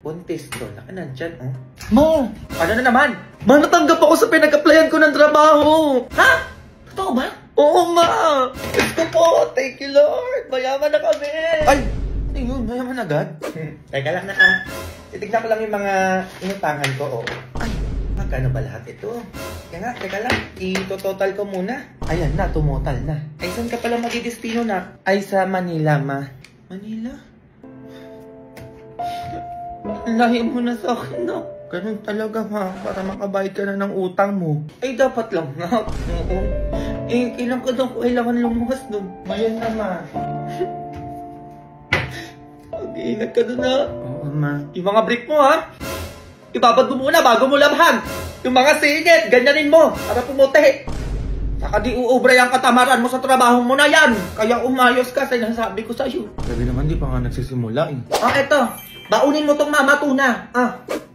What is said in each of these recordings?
buntis to. Naka nandyan, oh. Ma! Ano na naman? Ma, natanggap ako sa pinag-applyan ko ng trabaho. Ha? Totoo ba? Oo, ma! Gusto po! Thank you, Lord! Mayaman na kami! Ay! Ano yun? Mayaman agad? Teka lang na, titignan ko lang yung mga inutangan ko, oh. Ay! Magkano ba lahat ito? Kaya nga, teka lang. I-total ko muna. Ayan na, tumotal na. Ay, saan ka pala magdidestino na? Ay, sa Manila, ma. Manila? Lahi mo na sa akin, no? Ganun talaga, ma. Para makabayad ka na ng utang mo. Ay, dapat lang, nga. Oo. Eh, kailan ko daw kailangan lumuwas doon. Ngayon na, ma. Mag-iingat ka doon, ha? Oo, ma. Yung mga brick mo, ha? Ibabad mo muna bago mo labhan. Yung mga singit, ganyanin mo para pumuti. Saka di uubra yung katamaran mo sa trabaho mo na yan. Kaya umayos ka, sinasabi ko sa'yo. Sabi naman, di pa nga nagsisimula eh. Eto. Baunin mo tong Mama Tuna.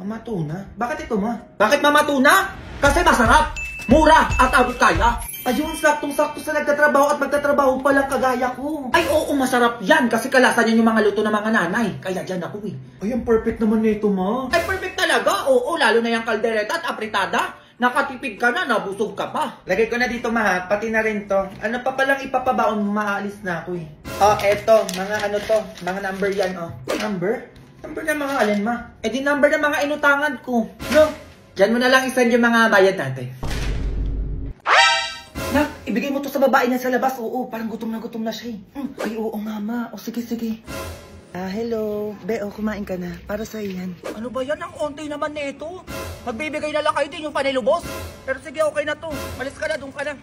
Mama Tuna? Bakit ito, ma? Bakit Mama Tuna? Kasi masarap, mura, at abot kaya. Ayun, saktong-sakto sa nagtatrabaho at magtatrabaho palang kagaya ko. Ay, oo, masarap yan. Kasi kalasan yan yung mga luto ng mga nanay. Kaya dyan ako eh. Ay, ang perfect naman nito, ma. Ay, perfect talaga. Oo, lalo na yung kaldereta at apritada. Nakatipid ka na, nabusog ka pa. Lagay ko na dito, ma, pati na rin to. Ano pa palang ipapabaon mo, maalis na ako eh. Eto, mga ano to, mga number yan, Number? Number na mga alin, ma? Eh di number na mga inutangan ko. No? Diyan mo na lang isend yung mga bayad natin. Nak, ibigay mo to sa babae na sa labas. Oo, parang gutom na siya eh. Ay, oo, mama. O, sige. Hello. Beo, kumain ka na. Para sa iyan. Ano ba yan? Ang onti naman nito. Magbibigay na lang kayo din yung panilubos. Pero sige, okay na to. Malis ka na, doon ka na.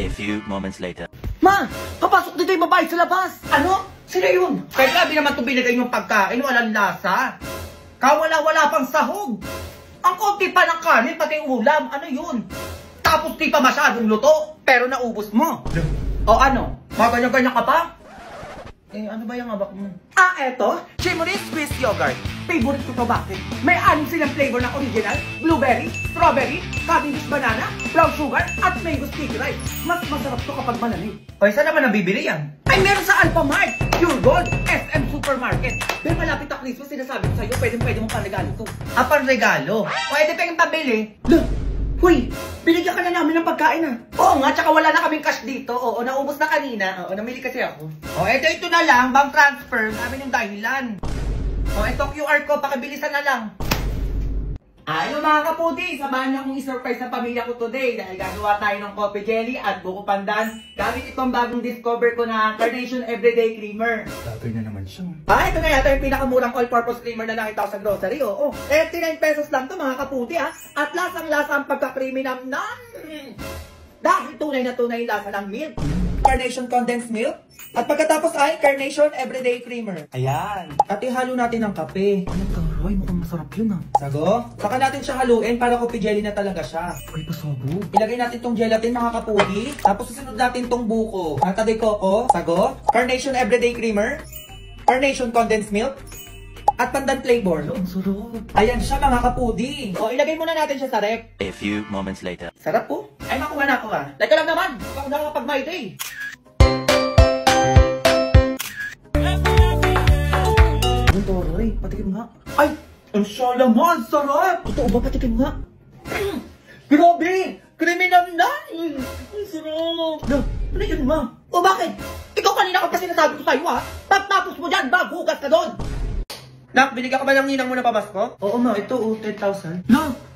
A few moments later. Ma! Papasok dito yung babae sa labas! Ano? Sino yun? Kaya grabe naman ito binigay yung pagkain. Walang lasa. Kawala-wala pang sahog. Ang konti pa ng kanin, pati ulam. Ano yun? Tapos di pa masyadong luto, pero naubos mo. O ano? Maganyan-ganyan ka pa? Eh, ano ba yung abak mo? Eto. Chimoris Swiss Yogurt. Favorite ko to, bakit? May 6 silang flavor na original. Blueberry, strawberry, Cavendish banana, brown sugar, at mango sticky rice. Mas masarap to kapag malamig. O, saan naman nabibili yan? Ay, meron sa Alphamart, Pure Gold, SM Supermarket. May malapit na Christmas, sinasabi ko sa'yo, pwede mong panregalo to. Panregalo? Pwede pa yung pabili. Look! Huy! Binigyan ka na namin ng pagkain Oo nga, tsaka wala na kaming cash dito. Oo, naubos na kanina. Oo, namili kasi ako. Ito na lang, bank transfer. Namin yung dahilan. Ito QR ko, pakibilisan na lang. Hello mga kaputi! Samahan niyo akong i-surprise sa pamilya ko today dahil gagawa tayo ng coffee jelly at buko pandan gamit itong bagong discover ko na Carnation Everyday Creamer. Bagay na naman siya. Ito na yata yung pinakamurang all-purpose creamer na nakita ko sa grocery. 39 pesos lang to mga kaputi At lasang-lasa ang pagka-creamy namnan. Dahil tunay na tunay yung lasa ng milk. Carnation Condensed Milk. At pagkatapos ay Carnation Everyday Creamer. Ayan. At ihalo natin ng kape. Anong taroy? Mukhang masarap yun Sago? Saka natin siya haluin para coffee jelly na talaga siya. Ay, pasago. Ilagay natin tong gelatin mga kapugi. Tapos susunod natin tong buko. Nata de coco. Sago? Carnation Everyday Creamer. Carnation Condensed Milk. At pandan flavor. Ang sarap. Ayan siya mga kapudi. Ilagay muna natin siya sa rep. A few moments later. Sarap po. Ay, makuha na ako Teka lang naman. Ako na kapag my day. Ang toroy. Patikim nga. Ay! Ang siya naman. Sarap! Totoo ba? Patikim nga. Grabe! Kriminal na! Ang sarap! Ano yun, ma? Bakit? Ikaw kanina ka pa sinasabi ko sa'yo, Pagtapos mo dyan, maghugas ka doon! Nak, binigyan ka ba ng ninang mo na pamasko? Oo, ma. Ito, 10,000.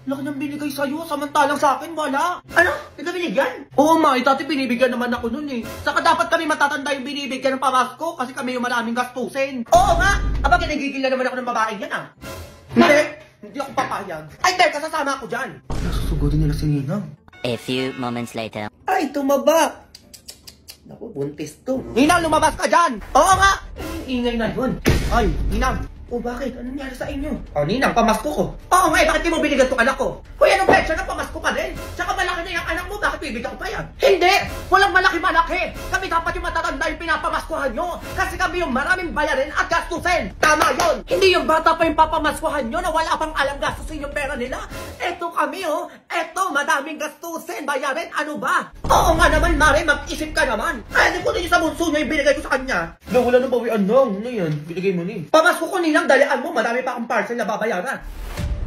Laki nang binigay sa'yo. Samantalang sa akin, wala. Ano? Ito binigyan? Oo, ma. Dati binibigyan naman ako nun Saka dapat kami matatanda yung binibigyan ng pamasko kasi kami yung maraming gastusin. Oo nga. Aba, kinagigil na naman ako ng babae yan, Hindi. Hindi ako papayag. Ay, teka, sasama ako dyan. Nasusugodin nila si Ninang. A few moments later. Ay, tumaba. Naku, buntis to. Ninang, lumabas ka dyan. Oo nga. Ingay na yun. Ay, Ninang. Bakit? Anong nangyari sa inyo? Ninang, pamasko ko. Oo nga, bakit di mo binigyan tong anak ko? Kuya, anong petsa na pamasko ka din? Tsaka malaki na yung anak mo, bakit bibigyan ko pa yan? Hindi! Walang malaki-malaki! Kami dapat yung matatanda yung pinapamaskuhan nyo! Kasi kami yung maraming bayarin at gastusin! Tama yon! Hindi yung bata pa yung papamaskuhan nyo na wala pang alam gastusin yung pera nila! Eto kami eto, madaming gastusin, bayarin, ano ba? Oo nga naman, Mare, mag-isip ka naman. Ay, hindi ko din sa bunso niya yung binigay ko sa kanya. Wala nang bawian lang. Ano yan? Binigay mo ni. Pamasko ko nilang, dalian mo, madami pa akong parcel na babayaran.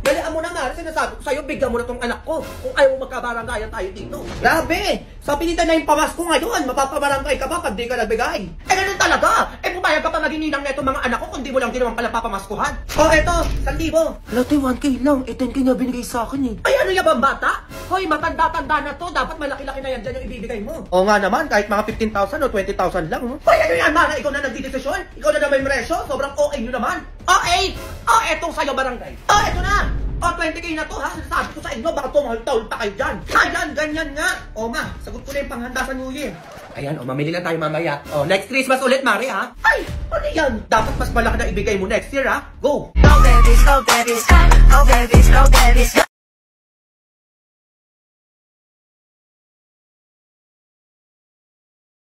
Dalian mo na nga, sinasabi ko sa'yo, bigyan mo na tong anak ko. Kung ayaw mo magkabaranggayan tayo dito. Grabe! Sa pilitan na yung pamasko ngayon, mapapabarangay ka ba pag di ka nagbigay? Eh ganun talaga! Eh pumayag ka pa maging ninang neto mga anak ko kung di mo lang din naman pala papamaskuhan. O eto, 1,000. Lati, 1K lang. 10K na binigay sa akin eh. Ay ano yan bang bata? Hoy, matanda-tanda na to. Dapat malaki-laki na yan dyan yung ibibigay mo. O nga naman, kahit mga 15,000 o 20,000 lang. Hoy, ano yan, Mana? Ikaw na nagdidesisyon? Ikaw na naman yung resyo? Sobrang OA nyo naman. OA! O, etong sa'yo barangay. O, eto na! O, 20K na to ha. Sabi ko sa inyo, baka tumahol-tahol pa kayo dyan. Ayan, ganyan nga. O ma, sagot ko na yung panghanda sa New Year. Ayan, o, mamili na tayo mamaya. O, next Christmas ulit, Mari ha. Ay, ano yan? Dapat mas malaki na ibigay mo next year ha. Go! Go babies, go babies, go babies, go babies.